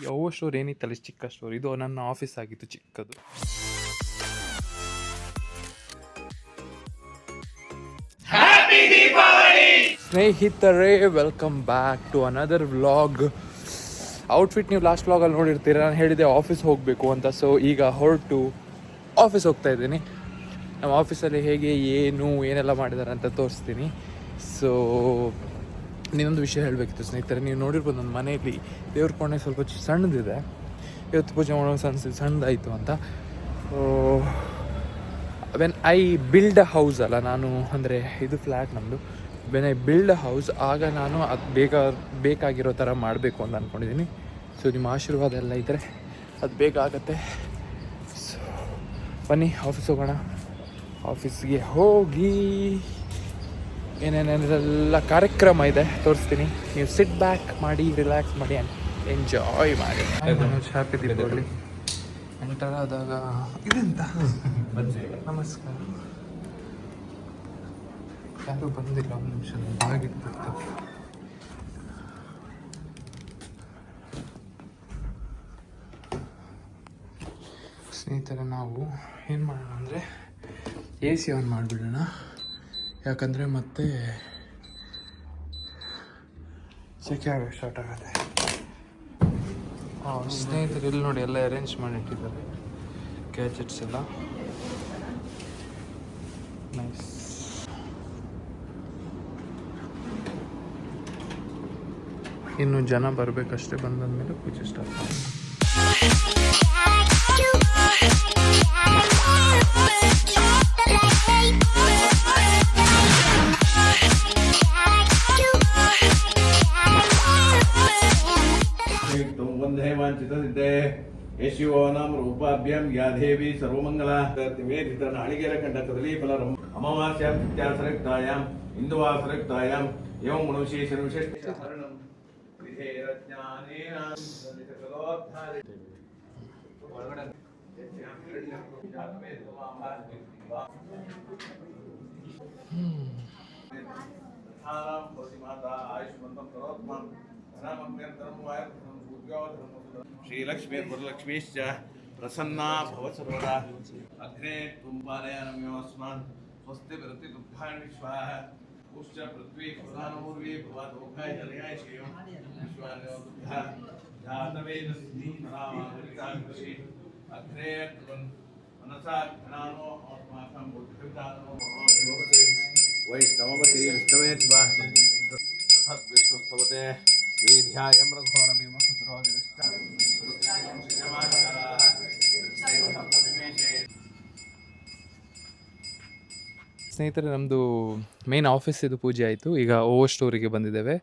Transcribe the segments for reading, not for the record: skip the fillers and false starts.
ಯಾವ ಸ್ಟೋರ್ ಏನಿತ್ತಲ್ಲ ಚಿಕ್ಕ ಸ್ಟೋರ್, ಇದು ನನ್ನ ಆಫೀಸ್ ಆಗಿತ್ತು ಚಿಕ್ಕದು. ಸ್ನೇಹಿತರೇ, welcome back to another vlog. Outfit ನೀವು ಲಾಸ್ಟ್ ವ್ಲಾಗಲ್ಲಿ ನೋಡಿರ್ತೀರ. ನಾನು ಹೇಳಿದೆ ಆಫೀಸ್ ಹೋಗಬೇಕು ಅಂತ. ಸೊ ಈಗ ಹೊರಟು ಆಫೀಸ್ ಹೋಗ್ತಾ ಇದ್ದೀನಿ. ನಮ್ಮ ಆಫೀಸಲ್ಲಿ ಹೇಗೆ ಏನೆಲ್ಲ ಮಾಡಿದ್ದಾರೆ ಅಂತ ತೋರಿಸ್ತೀನಿ. ಸೊ ಇನ್ನೊಂದು ವಿಷಯ ಹೇಳಬೇಕಿತ್ತು ಸ್ನೇಹಿತರೆ. ನೀವು ನೋಡಿರ್ಬೋದು ನನ್ನ ಮನೆಯಲ್ಲಿ ದೇವ್ರ ಕೋಣೆ ಸ್ವಲ್ಪ ಸಣ್ಣದಿದೆ. ಇವತ್ತು ಪೂಜೆ ಮಾಡೋ ಸಣ್ಣದಾಯಿತು ಅಂತ. When I build a house ಅಲ್ಲ, ನಾನು ಅಂದರೆ ಇದು ಫ್ಲ್ಯಾಟ್ ನಮ್ಮದು. When I build a house, ಆಗ ನಾನು ಅದು ಬೇಕಾಗಿರೋ ಥರ ಮಾಡಬೇಕು ಅಂತ ಅಂದ್ಕೊಂಡಿದ್ದೀನಿ. ಸೊ ನಿಮ್ಮ ಆಶೀರ್ವಾದ ಎಲ್ಲ ಇದ್ದರೆ ಅದು ಬೇಗ ಆಗುತ್ತೆ. ಸೊ ಬನ್ನಿ ಆಫೀಸ್ ಹೋಗೋಣ. ಆಫೀಸ್ಗೆ ಹೋಗಿ ಏನೇನೆಲ್ಲ ಕಾರ್ಯಕ್ರಮ ಇದೆ ತೋರಿಸ್ತೀನಿ. ನೀವು ಸಿಟ್ ಬ್ಯಾಕ್ ಮಾಡಿ, ರಿಲ್ಯಾಕ್ಸ್ ಮಾಡಿ ಆ್ಯಂಡ್ ಎಂಜಾಯ್ ಮಾಡಿ. ಹ್ಯಾಪಿ ದೀಪಾವಳಿ. ಎಂಟರ್ ಆದಾಗ ಇದೆಂತ ನಮಸ್ಕಾರ. ಯಾರು ಬಂದಿಲ್ಲ, ಒಂದು ನಿಮಿಷ ಆಗಿತ್ತು. ಸ್ನೇಹಿತರೆ, ನಾವು ಏನು ಮಾಡೋಣ ಅಂದರೆ AC ಆನ್ ಮಾಡಿಬಿಡೋಣ. ಯಾಕಂದರೆ ಮತ್ತೆ ಸೆಕೆ ಆಗೋಕ್ಕೆ ಸ್ಟಾರ್ಟ್ ಆಗುತ್ತೆ. ಸ್ನೇಹಿತರು ಇಲ್ಲಿ ನೋಡಿ, ಎಲ್ಲ ಅರೇಂಜ್ ಮಾಡಿಟ್ಟಿದ್ದಾರೆ ಗ್ಯಾಜೆಟ್ಸ್ ಎಲ್ಲ. ನೈಸ್. ಇನ್ನು ಜನ ಬರಬೇಕಷ್ಟೇ. ಬಂದಾದ್ಮೇಲೆ ಪೂಜೆ ಸ್ಟಾರ್ಟ್ ಮಾಡಿ. ಯಶಿವೋನಾಂ ರೂಪಾಭ್ಯಾಂ ಯಾ ದೇವಿ ಸರ್ವಮಂಗಲ ವೇದಿತ ನಾಳಿಗೆರ ಕಂಡ ಕದಲಿ ಫಲರಂ ಅಮಾವಾಸ್ಯಾಂ ನಿತ್ಯಾಸರಕ್ತಾಯಾಂ ಇಂದುವಾಸರಕ್ತಾಯಾಂ ಏವಂ ಮನುಷ್ಯೇಶನ ವಿಶೇಷ ವಿಧೇರಜ್ಞಾನೇನ ಸಲಿತಕಲೋದ್ಧಾರಿ ಒಳಗಡೆ ಧಾರಾಂ ಪತಿಮಾತಾ ಆಯುಷ್ಮಂತಂ ಕರೋತ್ಮಂ ಧನಮಗ್ನೇಂತರಂ ವಾಯಂ ಭೂತ್ಯೋಧರ್ಮ ಶ್ರೀಲಕ್ಷ್ಮೀ ವರಲಕ್ಷ್ಮೀಶ್ಚ ಪ್ರಸನ್ನಾ ಭವ ಸರ್ವದಾ. ಅಗ್ನೇ ತುಂಬಾಲಯಾನಮೇವಸ್ಮಾನ್ ಸ್ವಸ್ತಿ ವಿರತಿ ದುಃಖಾನ್ ವಿಶ್ವಾಹ ಉಶ್ಚ ಪೃಥ್ವೀ ಪ್ರಧಾನಮೂರ್ವಿ ಭವದೋಖಾಯ ಜಲಯಾಯ ಶ್ರೇಯಂ ವಿಶ್ವಾನೋ ದುಃಖ ಜಾತವೇದ ಸಿದ್ಧಿ ನರಾಮಾಗರಿತಾಂಕೃಷಿ ಅಗ್ನೇ ಕುಲನ್ ಮನಸಾ ಘನಾನೋ ಆತ್ಮಾಕಂ ಬುದ್ಧಿವಿದಾನೋ ಮಹಾದೇವತೆ ವೈಷ್ಣವಮತಿ ವಿಷ್ಣವೇ ತ್ವಾ ತಥಾತ್ ವಿಷ್ಣುಸ್ತವತೆ ವೇದ್ಯಾಯಂ ರಘುವರಭೀಮ ಸ್ನೇಹಿತರೆ, ನಮ್ಮದು ಮೇನ್ ಆಫೀಸಿದು ಪೂಜೆ ಆಯಿತು. ಈಗ ಓವರ್ ಸ್ಟೋರಿಗೆ ಬಂದಿದ್ದೇವೆ.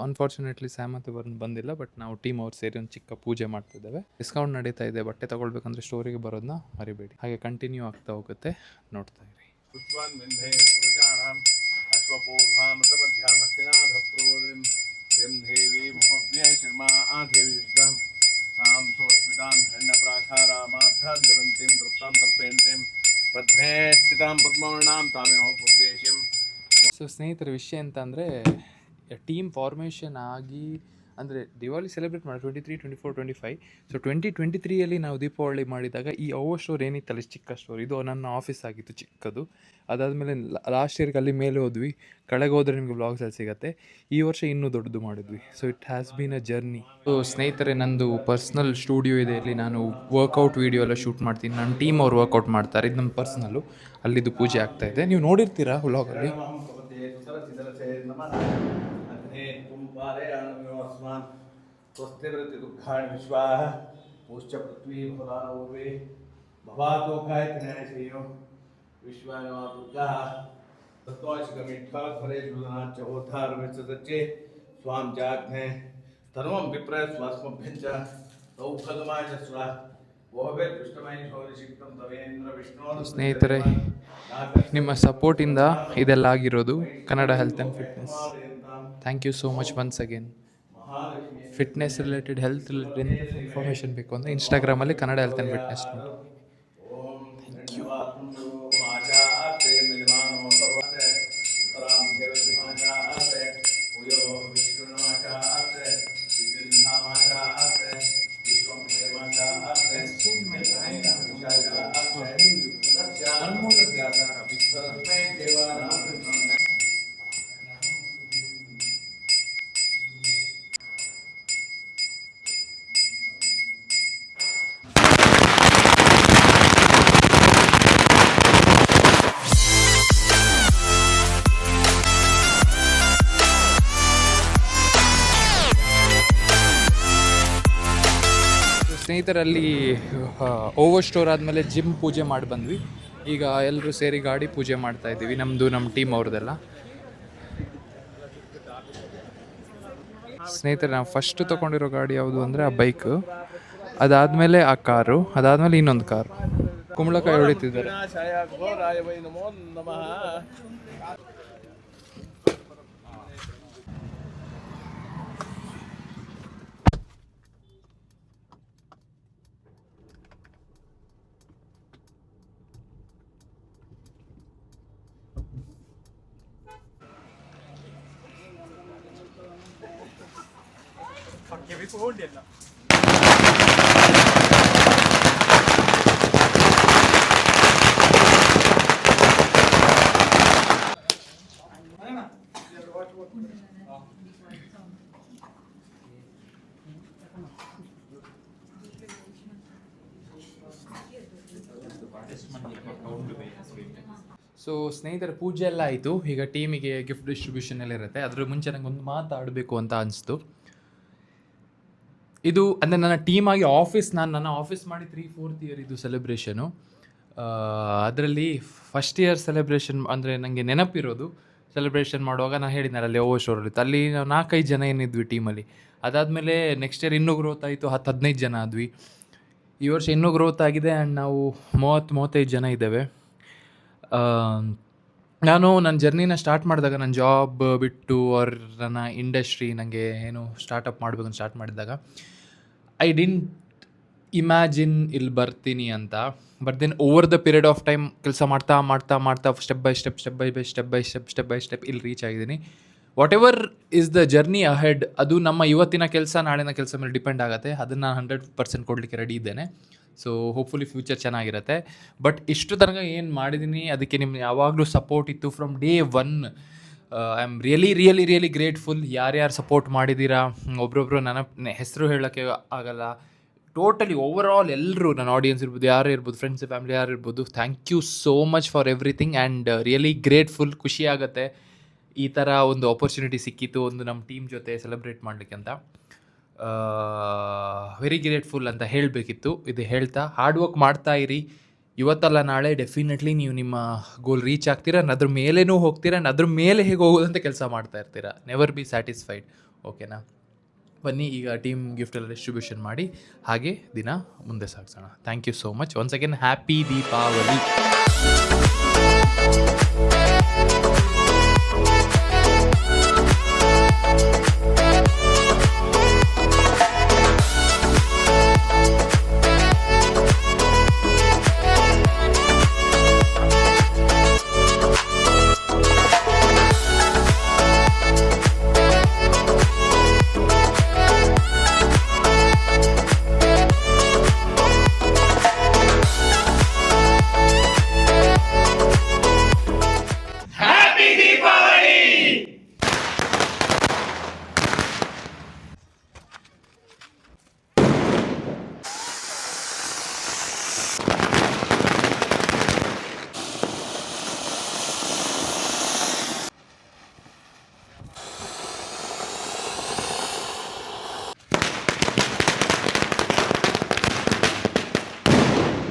ಅನ್ಫಾರ್ಚುನೇಟ್ಲಿ ಸ್ಯಾಮ್ ಮತ್ತು ವರುಣ್ ಬಂದಿಲ್ಲ. ಬಟ್ ನಾವು ಟೀಮ್ ಅವ್ರು ಸೇರಿ ಒಂದು ಚಿಕ್ಕ ಪೂಜೆ ಮಾಡ್ತಿದ್ದೇವೆ. ಡಿಸ್ಕೌಂಟ್ ನಡೀತಾ ಇದೆ. ಬಟ್ಟೆ ತೊಗೊಳ್ಬೇಕಂದ್ರೆ ಸ್ಟೋರಿಗೆ ಬರೋದನ್ನ ಮರಿಬೇಡಿ. ಹಾಗೆ ಕಂಟಿನ್ಯೂ ಆಗ್ತಾ ಹೋಗುತ್ತೆ, ನೋಡ್ತಾ ಇರಿ. ಸೊ ಸ್ನೇಹಿತರ, ವಿಷಯ ಅಂತ ಅಂದರೆ ಟೀಮ್ ಫಾರ್ಮೇಷನ್ ಆಗಿ ಅಂದರೆ ದಿವಾಲಿ ಸೆಲೆಬ್ರೇಟ್ ಮಾಡಿ 23, 24, 25. ಸೊ 2023ಯಲ್ಲಿ ನಾವು ದೀಪಾವಳಿ ಮಾಡಿದಾಗ ಈ ಓವರ್ ಸ್ಟೋರ್ ಏನಿತ್ತಲ್ಲ ಚಿಕ್ಕ ಸ್ಟೋರ್, ಇದು ನನ್ನ ಆಫೀಸ್ ಆಗಿತ್ತು ಚಿಕ್ಕದು. ಅದಾದಮೇಲೆ ಲಾಸ್ಟ್ ಇಯರ್ಗೆ ಅಲ್ಲಿ ಮೇಲೆ ಹೋದ್ವಿ. ಕೆಳಗೆ ಹೋದರೆ ನಿಮಗೆ ವ್ಲಾಗ್ಸಲ್ಲಿ ಸಿಗುತ್ತೆ. ಈ ವರ್ಷ ಇನ್ನೂ ದೊಡ್ಡದು ಮಾಡಿದ್ವಿ. So it has been a journey. So ಸ್ನೇಹಿತರೆ, ನಂದು ಪರ್ಸ್ನಲ್ ಸ್ಟುಡಿಯೋ ಇದೆ. ಇಲ್ಲಿ ನಾನು ವರ್ಕೌಟ್ ವೀಡಿಯೋ ಎಲ್ಲ ಶೂಟ್ ಮಾಡ್ತೀನಿ. ನನ್ನ ಟೀಮ್ ಅವ್ರು ವರ್ಕೌಟ್ ಮಾಡ್ತಾರೆ. ಇದು ನಮ್ಮ ಪರ್ಸ್ನಲ್ಲು. ಅಲ್ಲಿದ್ದು ಪೂಜೆ ಆಗ್ತಾ ಇದೆ, ನೀವು ನೋಡಿರ್ತೀರಾ ವ್ಲಾಗಲ್ಲಿ. ಸ್ವಸ್ತಿ ವೃತ್ತಿ ದುಃಖಾನ್ ವಿಶ್ವಾಹ ಪುಶ್ಚ ಪೃಥ್ವೀ ಭವಾನೂರ್ವೇ ಭವಾತೋಖಾಯ ತ್ರಿನಯಶ್ರೇಯೋ ವಿಶ್ವಾನೋ ದುರ್ಗಾ ತತ್ವಾಶಿಕಮಿಠ್ಠರೆ ಜುದನಾಚ ಹೋಧಾರ್ಮಿಚ ಸಚ್ಚೆ ಸ್ವಾಂ ಜಾಗ್ನೆ ಧರ್ಮಂ ವಿಪ್ರ ಸ್ವಾಸ್ಮಭ್ಯಂಚ ಸೌಭಗಮಾಯ ಸ್ವ ಗೋಭೆ ಕೃಷ್ಣಮಯ ಶೌರ್ಯಶಿಕ್ತಂ ತವೇಂದ್ರ ವಿಷ್ಣು. ಸ್ನೇಹಿತರೆ, ನಿಮ್ಮ ಸಪೋರ್ಟಿಂದ ಇದೆಲ್ಲ ಆಗಿರೋದು. Kannada health and fitness. Thank you so much once again. Fitness related, health related information ಬೇಕು ಅಂದರೆ ಇನ್ಸ್ಟಾಗ್ರಾಮಲ್ಲಿ ಕನ್ನಡ ಹೆಲ್ತ್ ಆ್ಯಂಡ್ ಫಿಟ್ನೆಸ್ ನೋಡಿ. Thank you. ಸ್ನೇಹಿತರಲ್ಲಿ ಓವರ್ ಸ್ಟೋರ್ ಆದಮೇಲೆ ಜಿಮ್ ಪೂಜೆ ಮಾಡಿ ಬಂದ್ವಿ. ಈಗ ಎಲ್ಲರೂ ಸೇರಿ ಗಾಡಿ ಪೂಜೆ ಮಾಡ್ತಾ ಇದ್ದೀವಿ, ನಮ್ಮ ಟೀಮ್ ಅವ್ರದ್ದೆಲ್ಲ. ಸ್ನೇಹಿತರೆ, ನಾವು ಫಸ್ಟ್ ತೊಗೊಂಡಿರೋ ಗಾಡಿ ಯಾವುದು ಅಂದರೆ ಆ ಬೈಕು, ಅದಾದಮೇಲೆ ಆ ಕಾರು, ಅದಾದಮೇಲೆ ಇನ್ನೊಂದು ಕಾರು. ಕುಂಬಳಕಾಯಿ ಹೊಡಿತಿದ್ದಾರೆ. ಸೊ ಸ್ನೇಹಿತರ ಪೂಜೆ ಎಲ್ಲ ಆಯಿತು. ಈಗ ಟೀಮಿಗೆ ಗಿಫ್ಟ್ ಡಿಸ್ಟ್ರಿಬ್ಯೂಷನ್ ಎಲ್ಲ ಇರುತ್ತೆ. ಅದ್ರ ಮುಂಚೆ ನಂಗೆ ಒಂದು ಮಾತಾಡಬೇಕು ಅಂತ ಅನಿಸ್ತು. ಇದು ಅಂದರೆ ನನ್ನ ಟೀಮಾಗಿ ನನ್ನ ಆಫೀಸ್ ಮಾಡಿ 3-4th ಇಯರ್ ಇದು ಸೆಲೆಬ್ರೇಷನು. ಅದರಲ್ಲಿ ಫಸ್ಟ್ ಇಯರ್ ಸೆಲೆಬ್ರೇಷನ್ ಅಂದರೆ ನನಗೆ ನೆನಪಿರೋದು, ಸೆಲೆಬ್ರೇಷನ್ ಮಾಡುವಾಗ ನಾನು ಹೇಳಿದ್ನಲ್ಲ ಅಲ್ಲಿ ಓವರ್ ಸ್ಟೋರ್ ಇತ್ತು, ಅಲ್ಲಿ ನಾವು 4-5 ಜನ ಏನಿದ್ವಿ ಟೀಮಲ್ಲಿ. ಅದಾದಮೇಲೆ ನೆಕ್ಸ್ಟ್ ಇಯರ್ ಇನ್ನೂ ಗ್ರೋತ್ ಆಯಿತು, 10-15 ಜನ ಆದ್ವಿ. ಈ ವರ್ಷ ಇನ್ನೂ ಗ್ರೋತ್ ಆಗಿದೆ ಆ್ಯಂಡ್ ನಾವು 30-35 ಜನ ಇದ್ದೇವೆ. ನಾನು ನನ್ನ ಜರ್ನಿನ ಸ್ಟಾರ್ಟ್ ಮಾಡಿದಾಗ, ನನ್ನ ಜಾಬ್ ಬಿಟ್ಟು ನನ್ನ ಇಂಡಸ್ಟ್ರಿ ನನಗೆ ಏನು ಸ್ಟಾರ್ಟಪ್ ಮಾಡಬೇಕು ಅಂತ ಸ್ಟಾರ್ಟ್ ಮಾಡಿದಾಗ, ಐ ಡಿಂಟ್ ಇಮ್ಯಾಜಿನ್ ಇಲ್ಲಿ ಬರ್ತೀನಿ ಅಂತ. But then over the period of time ಕೆಲಸ ಮಾಡ್ತಾ ಸ್ಟೆಪ್ ಬೈ ಸ್ಟೆಪ್ ಇಲ್ಲಿ ರೀಚ್ ಆಗಿದ್ದೀನಿ. Whatever is the journey ahead, ಅದು ನಮ್ಮ ಇವತ್ತಿನ ಕೆಲಸ ನಾಳಿನ ಕೆಲಸ ಮೇಲೆ ಡಿಪೆಂಡ್ ಆಗುತ್ತೆ. ಅದನ್ನು ನಾನು 100% ಕೊಡಲಿಕ್ಕೆ ರೆಡಿ ಇದ್ದೇನೆ. ಸೊ ಹೋಪ್ಫುಲಿ ಫ್ಯೂಚರ್ ಚೆನ್ನಾಗಿರುತ್ತೆ. ಬಟ್ ಇಷ್ಟು ತನಕ ಏನು ಮಾಡಿದ್ದೀನಿ ಅದಕ್ಕೆ ನಿಮ್ಗೆ ಯಾವಾಗಲೂ ಸಪೋರ್ಟ್ ಇತ್ತು from day 1. I am really grateful. ಯಾರ್ಯಾರು ಸಪೋರ್ಟ್ ಮಾಡಿದ್ದೀರಾ, ಒಬ್ರೊಬ್ರು ನನ್ನ ಹೆಸರು ಹೇಳೋಕ್ಕೆ ಆಗಲ್ಲ, ಟೋಟಲಿ ಓವರ್ ಆಲ್ ಎಲ್ಲರೂ, ನನ್ನ ಆಡಿಯನ್ಸ್ ಇರ್ಬೋದು, ಯಾರು ಇರ್ಬೋದು, ಫ್ರೆಂಡ್ಸ್ ಫ್ಯಾಮಿಲಿ ಯಾರು ಇರ್ಬೋದು, thank you so much for everything and really grateful. ಖುಷಿ ಆಗುತ್ತೆ ಈ ಥರ ಒಂದು ಆಪರ್ಚುನಿಟಿ ಸಿಕ್ಕಿತ್ತು ಒಂದು ನಮ್ಮ ಟೀಮ್ ಜೊತೆ ಸೆಲೆಬ್ರೇಟ್ ಮಾಡಲಿಕ್ಕೆ ಅಂತ. ವೆರಿ ಗ್ರೇಟ್ಫುಲ್ ಅಂತ ಹೇಳಬೇಕಿತ್ತು. ಇದು ಹೇಳ್ತಾ ಹಾರ್ಡ್ ವರ್ಕ್ ಮಾಡ್ತಾ ಇರಿ. ಇವತ್ತಲ್ಲ ನಾಳೆ ಡೆಫಿನೆಟ್ಲಿ ನೀವು ನಿಮ್ಮ ಗೋಲ್ ರೀಚ್ ಆಗ್ತೀರಾ, ಅದ್ರ ಮೇಲೇನೂ ಹೋಗ್ತೀರಾ, ಅದ್ರ ಮೇಲೆ ಹೇಗೆ ಹೋಗೋದಂತ ಕೆಲಸ ಮಾಡ್ತಾ ಇರ್ತೀರಾ. Never be satisfied. ಓಕೆನಾ? ಬನ್ನಿ ಈಗ ಟೀಮ್ ಗಿಫ್ಟ್ ಎಲ್ಲ ಡಿಸ್ಟ್ರಿಬ್ಯೂಷನ್ ಮಾಡಿ ಹಾಗೆ ದಿನ ಮುಂದೆ ಸಾಗಿಸೋಣ. Thank you so much once again. Happy Deepavali.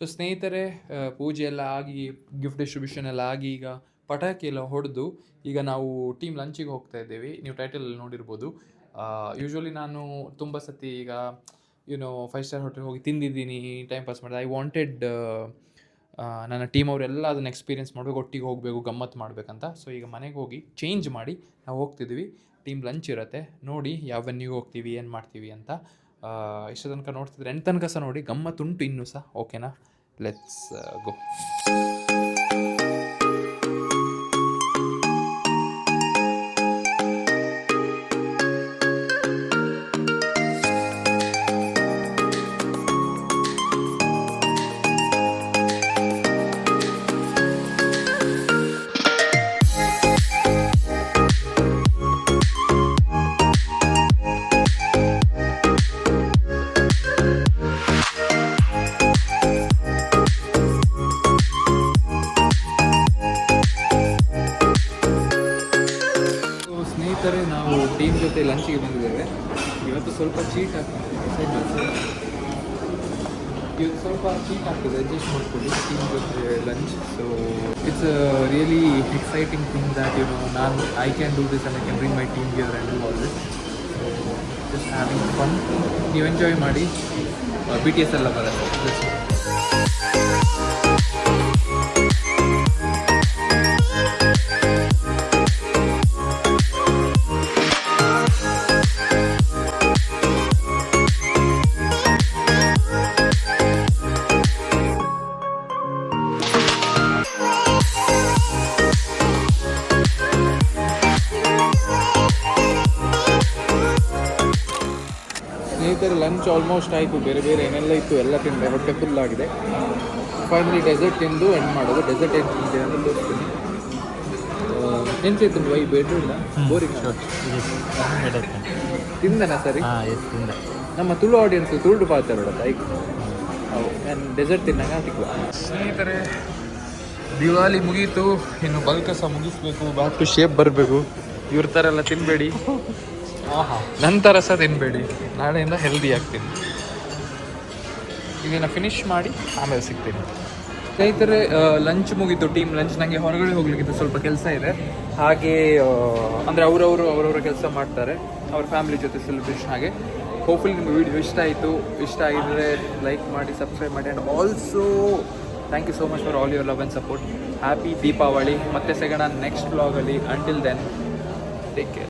So ಸ್ನೇಹಿತರೆ, ಪೂಜೆ ಎಲ್ಲ ಆಗಿ ಗಿಫ್ಟ್ ಡಿಸ್ಟ್ರಿಬ್ಯೂಷನ್ ಎಲ್ಲ ಆಗಿ ಈಗ ಪಟಾಕಿ ಎಲ್ಲ ಹೊಡೆದು ಈಗ ನಾವು ಟೀಮ್ ಲಂಚಿಗೆ ಹೋಗ್ತಾ ಇದ್ದೇವೆ. ನೀವು ಟೈಟಲಲ್ಲಿ ನೋಡಿರ್ಬೋದು. ಯೂಶ್ವಲಿ ನಾನು ತುಂಬ ಸತಿ ಈಗ 5 ಸ್ಟಾರ್ ಹೋಟೆಲ್ ಹೋಗಿ ತಿಂದಿದ್ದೀನಿ, ಟೈಮ್ ಪಾಸ್ ಮಾಡಿದೆ. ಐ ವಾಂಟೆಡ್ ನನ್ನ ಟೀಮ್ ಅವರೆಲ್ಲ ಅದನ್ನು ಎಕ್ಸ್ಪೀರಿಯೆನ್ಸ್ ಮಾಡಬೇಕು, ಒಟ್ಟಿಗೆ ಹೋಗಬೇಕು, ಗಮ್ಮತ್ತು ಮಾಡಬೇಕಂತ. ಸೊ ಈಗ ಮನೆಗೆ ಹೋಗಿ ಚೇಂಜ್ ಮಾಡಿ ನಾವು ಹೋಗ್ತಿದ್ದೀವಿ. ಟೀಮ್ ಲಂಚ್ ಇರುತ್ತೆ, ನೋಡಿ ಯಾವ ವೆನ್ಯೂಗೆ ಹೋಗ್ತೀವಿ, ಏನು ಮಾಡ್ತೀವಿ ಅಂತ. ಇಷ್ಟು ತನಕ ನೋಡ್ತಿದ್ರೆ ಎಂಟು ತನಕ ಸಹ ನೋಡಿ, ಗಮ್ಮತ್ತುಂಟು ಇನ್ನೂ ಸಹ. ಓಕೆನಾ? Let's go. ಸ್ನೇಹಿತರೆ, ನಾವು ಟೀಮ್ ಜೊತೆ ಲಂಚಿಗೆ ಬಂದಿದ್ದೇವೆ. ಇವತ್ತು ಸ್ವಲ್ಪ ಚೀಟ್ ಆಗ್ತದೆ. ಇವತ್ತು ಸ್ವಲ್ಪ ಚೀಟ್ ಆಗ್ತದೆ ಅಡ್ಜಸ್ಟ್ ಮಾಡ್ಕೊಳ್ಳಿ ಟೀಮ್ ಜೊತೆ lunch. So it's really exciting thing that ನಾನು I can do this and I can bring my team here and do all this. So just having fun. ನೀವು ಎಂಜಾಯ್ ಮಾಡಿ. BTS ಎಲ್ಲ ಬರುತ್ತೆ. ಸ್ನೇಹಿತರೆ lunch almost ಆಯಿತು. ಬೇರೆ ಬೇರೆ ಏನೆಲ್ಲ ಇತ್ತು ಎಲ್ಲ ತಿಂದೆ, ಹೊಟ್ಟೆ ಫುಲ್ ಆಗಿದೆ. ಫೈನಲಿ ಡೆಸರ್ಟ್ ತಿಂದು ಎಂಡ್ ಮಾಡೋದು. ಡೆಸರ್ಟ್ ಏನು ತಿಂದೆ ಅಂತ ತೋರಿಸ್ತೀನಿ. ನೆನ್ಸಿತ್ತು ವೈ ಬೇಡ್ರಿಲ್ಲ ಬೋರಿಂಗ್ ತಿಂದನ ಸರಿ. ನಮ್ಮ ತುಳು ಆಡಿಯನ್ಸ್ ತುಳು ಪಾತಾರೋಡ ಲೈಕ್ ನಾನು ಡೆಸರ್ಟ್ ತಿನ್ನಂಗೆ ಆಟಿಕ್ವ. ಸ್ನೇಹಿತರೆ ದಿವಾಲಿ ಮುಗೀತು, ಇನ್ನು ಬಲ್ಕಸ ಮುಗಿಸ್ಬೇಕು, ಬಾತು ಶೇಪ್ ಬರಬೇಕು. ಇವ್ರ ಥರ ಎಲ್ಲ ತಿನ್ನಬೇಡಿ, ನಂತರ ಸಹ ತಿನ್ನಬೇಡಿ. ನಾಳೆಯಿಂದ ಹೆಲ್ದಿ ಆಗ್ತೀನಿ. ಇದನ್ನು ಫಿನಿಶ್ ಮಾಡಿ ಆಮೇಲೆ ಸಿಗ್ತೀನಿ. ಸ್ನೇಹಿತರೆ ಲಂಚ್ ಮುಗೀತು, ಟೀಮ್ ಲಂಚ್. ನನಗೆ ಹೊರಗಡೆ ಹೋಗ್ಲಿಕ್ಕಿತ್ತು, ಸ್ವಲ್ಪ ಕೆಲಸ ಇದೆ. ಹಾಗೆ ಅಂದರೆ ಅವರವರ ಕೆಲಸ ಮಾಡ್ತಾರೆ, ಅವ್ರ ಫ್ಯಾಮಿಲಿ ಜೊತೆ ಸೆಲೆಬ್ರೇಷನ್. ಹಾಗೆ ಹೋಪ್ಫುಲಿ ನಿಮ್ಗೆ ವಿಡಿಯೋ ಇಷ್ಟ ಆಯಿತು. ಇಷ್ಟ ಆಗಿದ್ರೆ ಲೈಕ್ ಮಾಡಿ, ಸಬ್ಸ್ಕ್ರೈಬ್ ಮಾಡಿ. And also thank you so much for all your love and support. Happy Deepavali. ಮತ್ತೆ ಸಿಗೋಣ ನೆಕ್ಸ್ಟ್ ವ್ಲಾಗಲ್ಲಿ. Until then take care.